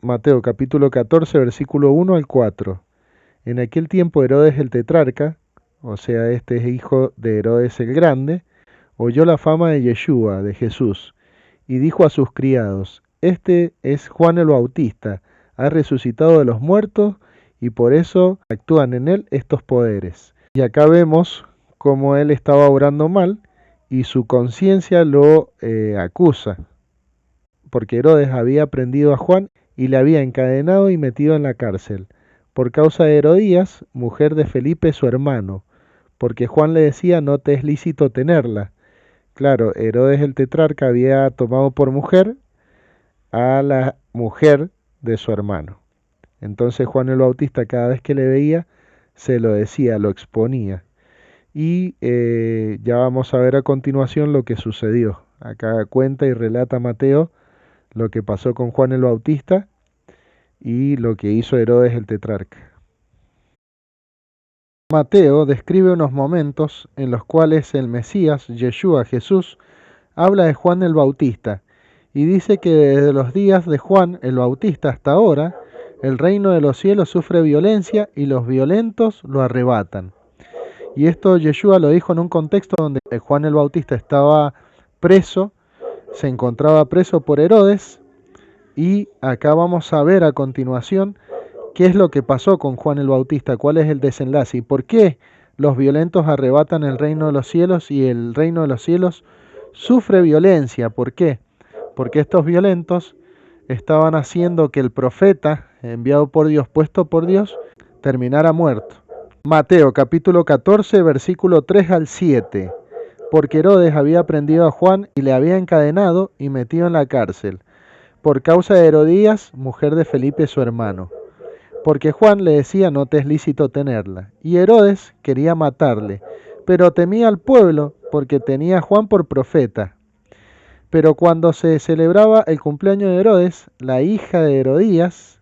Mateo capítulo 14, versículo 1 al 4. En aquel tiempo Herodes el tetrarca, o sea, este es hijo de Herodes el Grande, oyó la fama de Yeshua, de Jesús, y dijo a sus criados: Este es Juan el Bautista, ha resucitado de los muertos, y por eso actúan en él estos poderes. Y acá vemos cómo él estaba obrando mal, y su conciencia lo acusa, porque Herodes había prendido a Juan y le había encadenado y metido en la cárcel, por causa de Herodías, mujer de Felipe su hermano, porque Juan le decía: no te es lícito tenerla. Claro, Herodes el tetrarca había tomado por mujer a la mujer de su hermano. Entonces Juan el Bautista, cada vez que le veía, se lo decía, lo exponía. Y ya vamos a ver a continuación lo que sucedió. Acá cuenta y relata Mateo lo que pasó con Juan el Bautista y lo que hizo Herodes el tetrarca. Mateo describe unos momentos en los cuales el Mesías, Yeshua, Jesús, habla de Juan el Bautista y dice que desde los días de Juan el Bautista hasta ahora, el reino de los cielos sufre violencia y los violentos lo arrebatan. Y esto Yeshua lo dijo en un contexto donde Juan el Bautista estaba preso, se encontraba preso por Herodes, y acá vamos a ver a continuación qué es lo que pasó con Juan el Bautista, cuál es el desenlace y por qué los violentos arrebatan el reino de los cielos y el reino de los cielos sufre violencia. ¿Por qué? Porque estos violentos estaban haciendo que el profeta enviado por Dios, puesto por Dios, terminara muerto. Mateo capítulo 14, versículo 3 al 7. Porque Herodes había prendido a Juan y le había encadenado y metido en la cárcel, por causa de Herodías, mujer de Felipe su hermano. Porque Juan le decía: no te es lícito tenerla. Y Herodes quería matarle, pero temía al pueblo, porque tenía a Juan por profeta. Pero cuando se celebraba el cumpleaños de Herodes, la hija de Herodías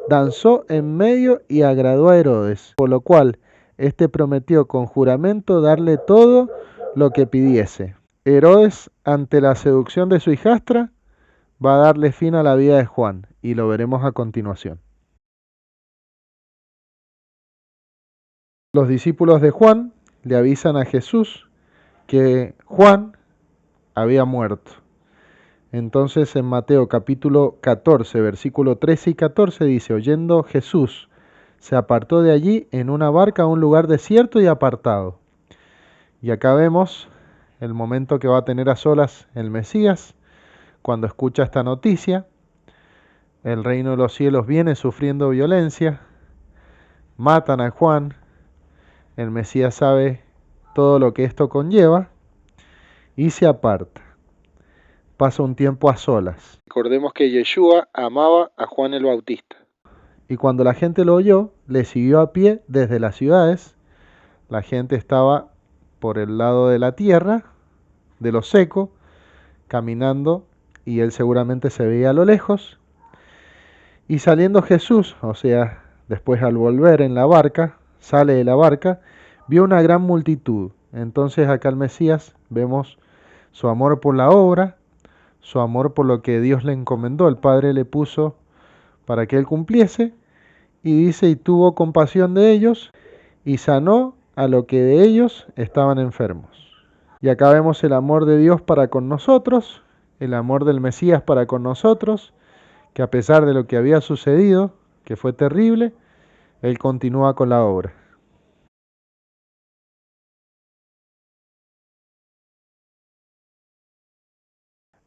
danzó en medio y agradó a Herodes, por lo cual éste prometió con juramento darle todo lo que pidiese. Herodes, ante la seducción de su hijastra, va a darle fin a la vida de Juan, y lo veremos a continuación. Los discípulos de Juan le avisan a Jesús que Juan había muerto. Entonces en Mateo capítulo 14, versículo 13 y 14 dice: oyendo Jesús, se apartó de allí en una barca a un lugar desierto y apartado. Y acá vemos el momento que va a tener a solas el Mesías cuando escucha esta noticia. El reino de los cielos viene sufriendo violencia, matan a Juan, el Mesías sabe todo lo que esto conlleva y se aparta. Pasa un tiempo a solas. Recordemos que Yeshua amaba a Juan el Bautista. Y cuando la gente lo oyó, le siguió a pie desde las ciudades. La gente estaba por el lado de la tierra, de lo seco, caminando, y él seguramente se veía a lo lejos. Y saliendo Jesús, o sea, después al volver en la barca, sale de la barca, vio una gran multitud. Entonces acá el Mesías vemos su amor por la obra, su amor por lo que Dios le encomendó, el Padre le puso para que él cumpliese, y dice: y tuvo compasión de ellos, y sanó a lo que de ellos estaban enfermos. Y acá vemos el amor de Dios para con nosotros, el amor del Mesías para con nosotros, que a pesar de lo que había sucedido, que fue terrible, él continúa con la obra.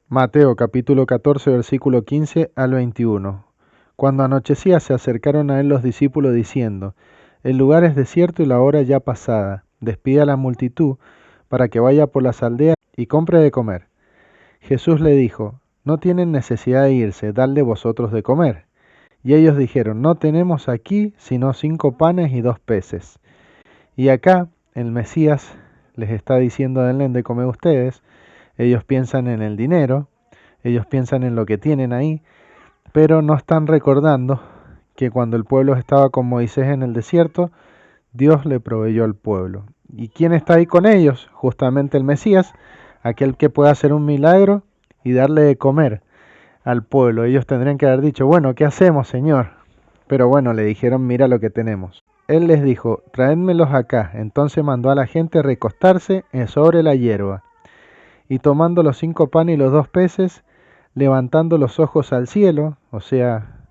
Mateo capítulo 14, versículo 15 al 21. Cuando anochecía se acercaron a él los discípulos diciendo: el lugar es desierto y la hora ya pasada. Despide a la multitud para que vaya por las aldeas y compre de comer. Jesús le dijo: no tienen necesidad de irse, dadle vosotros de comer. Y ellos dijeron: no tenemos aquí sino 5 panes y 2 peces. Y acá el Mesías les está diciendo: denle de comer ustedes. Ellos piensan en el dinero, ellos piensan en lo que tienen ahí, pero no están recordando que cuando el pueblo estaba con Moisés en el desierto, Dios le proveyó al pueblo. ¿Y quién está ahí con ellos? Justamente el Mesías, aquel que puede hacer un milagro y darle de comer al pueblo. Ellos tendrían que haber dicho, bueno, ¿qué hacemos, Señor? Pero bueno, le dijeron, mira lo que tenemos. Él les dijo, traédmelos acá. Entonces mandó a la gente recostarse sobre la hierba. Y tomando los 5 panes y los 2 peces, levantando los ojos al cielo, o sea,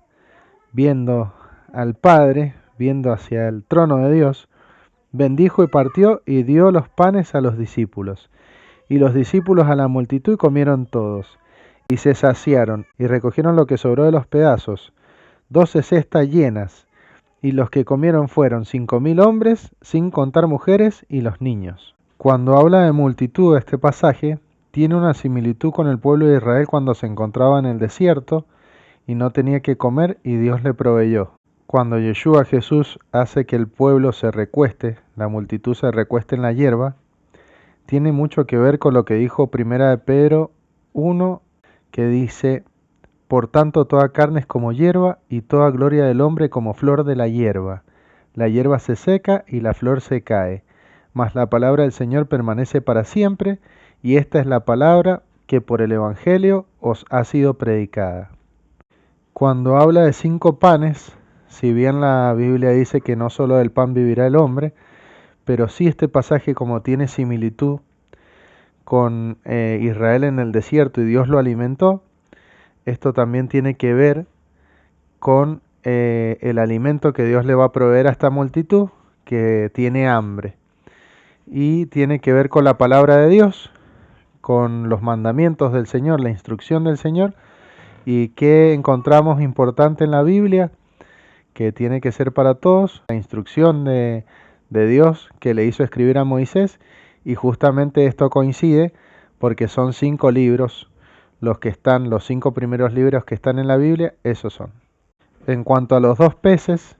viendo al Padre, viendo hacia el trono de Dios, bendijo y partió y dio los panes a los discípulos. Y los discípulos a la multitud comieron todos. Y se saciaron y recogieron lo que sobró de los pedazos, 12 cestas llenas. Y los que comieron fueron 5.000 hombres, sin contar mujeres y los niños. Cuando habla de multitud este pasaje, tiene una similitud con el pueblo de Israel cuando se encontraba en el desierto y no tenía que comer y Dios le proveyó. Cuando Yeshua Jesús hace que el pueblo se recueste, la multitud se recueste en la hierba, tiene mucho que ver con lo que dijo Primera de Pedro 1, que dice, por tanto toda carne es como hierba y toda gloria del hombre como flor de la hierba. La hierba se seca y la flor se cae, mas la palabra del Señor permanece para siempre, y esta es la palabra que por el Evangelio os ha sido predicada. Cuando habla de 5 panes, si bien la Biblia dice que no solo del pan vivirá el hombre, pero sí este pasaje como tiene similitud con Israel en el desierto y Dios lo alimentó, esto también tiene que ver con el alimento que Dios le va a proveer a esta multitud que tiene hambre. Y tiene que ver con la palabra de Dios, con los mandamientos del Señor, la instrucción del Señor. ¿Y qué encontramos importante en la Biblia? Que tiene que ser para todos, la instrucción de Dios que le hizo escribir a Moisés. Y justamente esto coincide porque son 5 libros los que están, los 5 primeros libros que están en la Biblia, esos son. En cuanto a los 2 peces,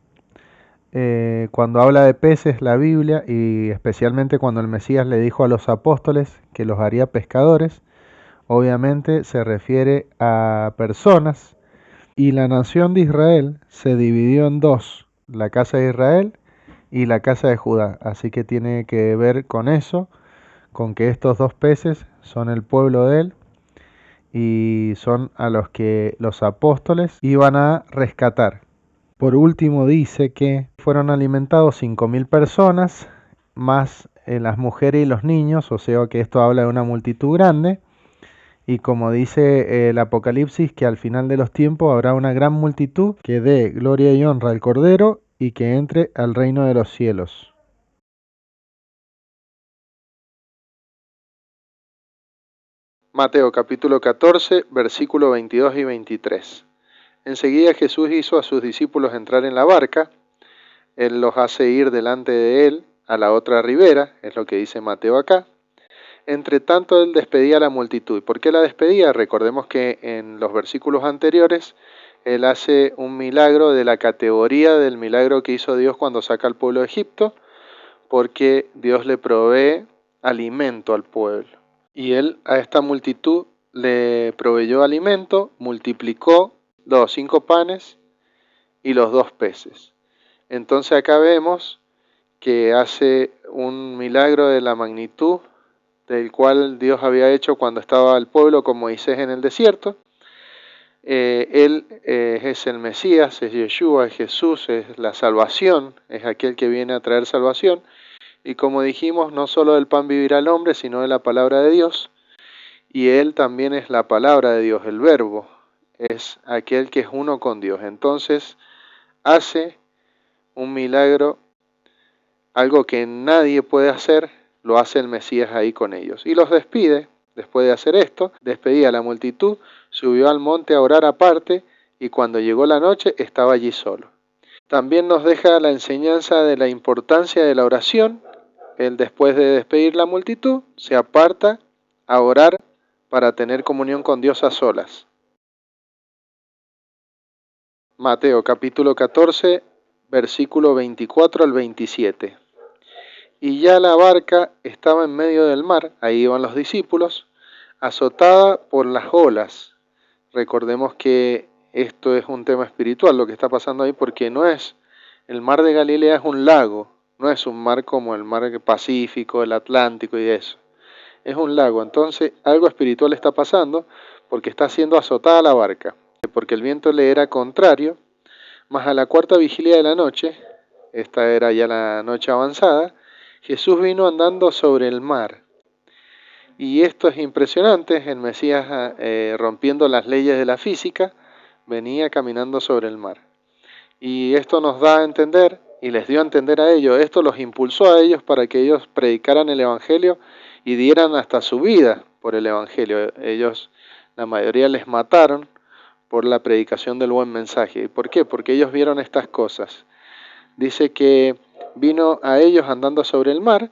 cuando habla de peces la Biblia, y especialmente cuando el Mesías le dijo a los apóstoles que los haría pescadores, obviamente se refiere a personas, y la nación de Israel se dividió en 2, la casa de Israel y la casa de Judá, así que tiene que ver con eso, con que estos 2 peces son el pueblo de él, y son a los que los apóstoles iban a rescatar. Por último dice que fueron alimentados 5.000 personas, más las mujeres y los niños, o sea que esto habla de una multitud grande, y como dice el Apocalipsis, que al final de los tiempos habrá una gran multitud que dé gloria y honra al Cordero y que entre al reino de los cielos. Mateo capítulo 14, versículo 22 y 23. Enseguida Jesús hizo a sus discípulos entrar en la barca, él los hace ir delante de él a la otra ribera, es lo que dice Mateo acá. Entre tanto él despedía a la multitud. ¿Y por qué la despedía? Recordemos que en los versículos anteriores él hace un milagro de la categoría del milagro que hizo Dios cuando saca al pueblo de Egipto, porque Dios le provee alimento al pueblo. Y él a esta multitud le proveyó alimento, multiplicó los 5 panes y los 2 peces. Entonces acá vemos que hace un milagro de la magnitud del cual Dios había hecho cuando estaba el pueblo con Moisés en el desierto. Él es el Mesías, es Yeshua, es Jesús, es la salvación, es aquel que viene a traer salvación. Y como dijimos, no solo del pan vivirá el hombre, sino de la palabra de Dios. Y Él también es la palabra de Dios, el verbo, es aquel que es uno con Dios. Entonces hace un milagro, algo que nadie puede hacer, lo hace el Mesías ahí con ellos. Y los despide, después de hacer esto, despedía a la multitud, subió al monte a orar aparte, y cuando llegó la noche estaba allí solo. También nos deja la enseñanza de la importancia de la oración. Él, después de despedir la multitud, se aparta a orar para tener comunión con Dios a solas. Mateo capítulo 14, versículo 24 al 27. Y ya la barca estaba en medio del mar, ahí iban los discípulos, azotada por las olas. Recordemos que esto es un tema espiritual, lo que está pasando ahí, porque no es, el mar de Galilea es un lago, no es un mar como el mar Pacífico, el Atlántico y eso. Es un lago, entonces algo espiritual está pasando, porque está siendo azotada la barca, porque el viento le era contrario, mas a la cuarta vigilia de la noche, esta era ya la noche avanzada, Jesús vino andando sobre el mar. Y esto es impresionante, el Mesías rompiendo las leyes de la física, venía caminando sobre el mar. Y esto nos da a entender, y les dio a entender a ellos, esto los impulsó a ellos para que ellos predicaran el Evangelio y dieran hasta su vida por el Evangelio. Ellos, la mayoría les mataron por la predicación del buen mensaje. ¿Y por qué? Porque ellos vieron estas cosas. Dice que vino a ellos andando sobre el mar,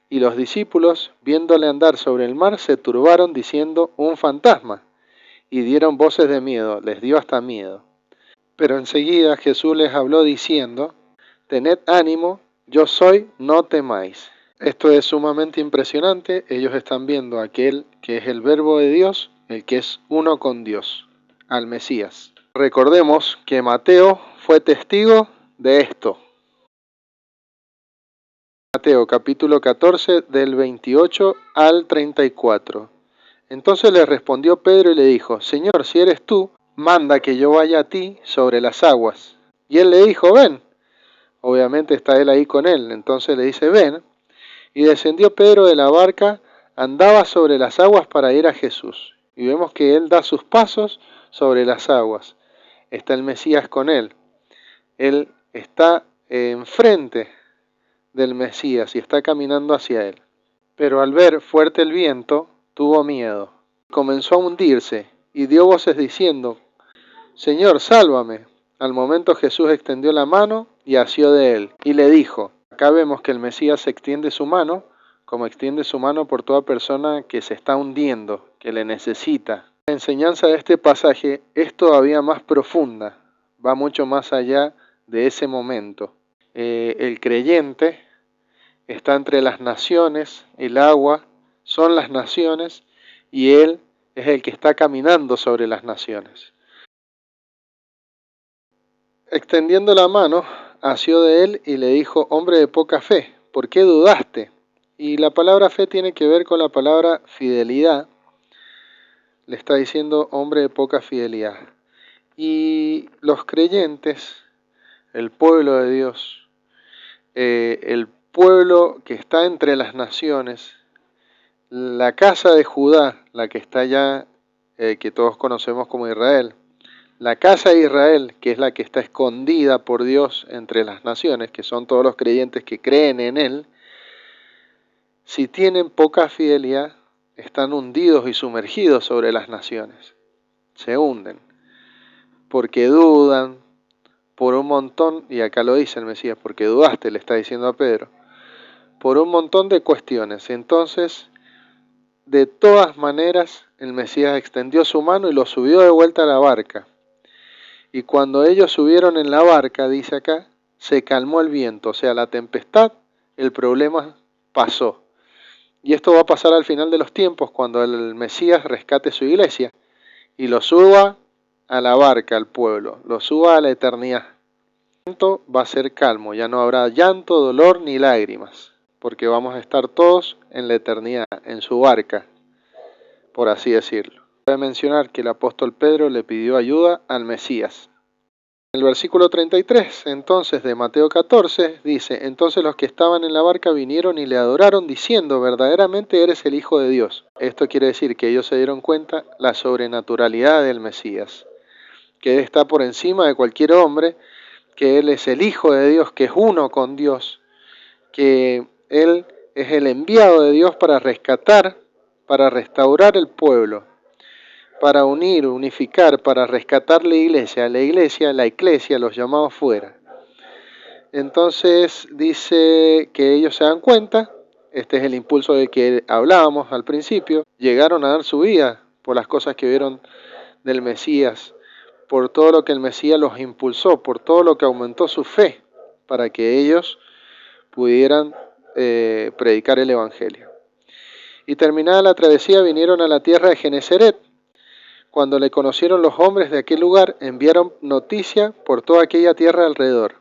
y los discípulos, viéndole andar sobre el mar, se turbaron diciendo: un fantasma, y dieron voces de miedo, les dio hasta miedo. Pero enseguida Jesús les habló diciendo: tened ánimo, yo soy, no temáis. Esto es sumamente impresionante. Ellos están viendo a aquel que es el Verbo de Dios, el que es uno con Dios, al Mesías. Recordemos que Mateo fue testigo de esto. Mateo capítulo 14 del 28 al 34. Entonces le respondió Pedro y le dijo: Señor, si eres tú, manda que yo vaya a ti sobre las aguas. Y él le dijo: ven. Obviamente está él ahí con él. Entonces le dice: ven. Y descendió Pedro de la barca, andaba sobre las aguas para ir a Jesús. Y vemos que él da sus pasos sobre las aguas. Está el Mesías con él. Él está enfrente del Mesías y está caminando hacia él. Pero al ver fuerte el viento, tuvo miedo. Comenzó a hundirse y dio voces diciendo: Señor, sálvame. Al momento Jesús extendió la mano y asió de él y le dijo. Acá vemos que el Mesías extiende su mano, como extiende su mano por toda persona que se está hundiendo, que le necesita. La enseñanza de este pasaje es todavía más profunda, va mucho más allá de ese momento. El creyente está entre las naciones, el agua son las naciones y él es el que está caminando sobre las naciones. Extendiendo la mano, asió de él y le dijo: hombre de poca fe, ¿por qué dudaste? Y la palabra fe tiene que ver con la palabra fidelidad. Le está diciendo: hombre de poca fidelidad. Y los creyentes, el pueblo de Dios, el pueblo que está entre las naciones, la casa de Judá, la que está allá, que todos conocemos como Israel, la casa de Israel, que es la que está escondida por Dios entre las naciones, que son todos los creyentes que creen en Él, si tienen poca fidelidad, están hundidos y sumergidos sobre las naciones. Se hunden, porque dudan por un montón, y acá lo dice el Mesías, porque dudaste, le está diciendo a Pedro, por un montón de cuestiones. Entonces, de todas maneras, el Mesías extendió su mano y lo subió de vuelta a la barca. Y cuando ellos subieron en la barca, dice acá, se calmó el viento, o sea, la tempestad, el problema pasó. Y esto va a pasar al final de los tiempos, cuando el Mesías rescate su iglesia y lo suba a la barca, al pueblo, lo suba a la eternidad. El viento va a ser calmo, ya no habrá llanto, dolor ni lágrimas, porque vamos a estar todos en la eternidad, en su barca, por así decirlo. Voy a mencionar que el apóstol Pedro le pidió ayuda al Mesías. El versículo 33, entonces, de Mateo 14, dice: entonces los que estaban en la barca vinieron y le adoraron, diciendo: verdaderamente eres el Hijo de Dios. Esto quiere decir que ellos se dieron cuenta la sobrenaturalidad del Mesías, que Él está por encima de cualquier hombre, que Él es el Hijo de Dios, que es uno con Dios, que Él es el enviado de Dios para rescatar, para restaurar el pueblo, para unir, unificar, para rescatar la iglesia, la eclesia, los llamados fuera. Entonces dice que ellos se dan cuenta, este es el impulso del que hablábamos al principio, llegaron a dar su vida por las cosas que vieron del Mesías, por todo lo que el Mesías los impulsó, por todo lo que aumentó su fe, para que ellos pudieran predicar el Evangelio. Y terminada la travesía vinieron a la tierra de Genesaret. Cuando le conocieron los hombres de aquel lugar, enviaron noticia por toda aquella tierra alrededor,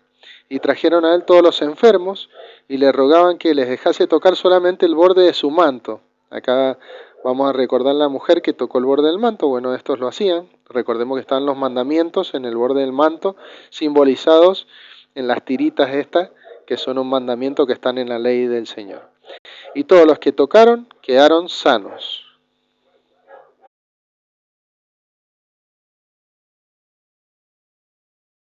y trajeron a él todos los enfermos, y le rogaban que les dejase tocar solamente el borde de su manto. Acá Vamos a recordar la mujer que tocó el borde del manto. Bueno, estos lo hacían. Recordemos que están los mandamientos en el borde del manto, simbolizados en las tiritas estas, que son un mandamiento que están en la ley del Señor. Y todos los que tocaron quedaron sanos.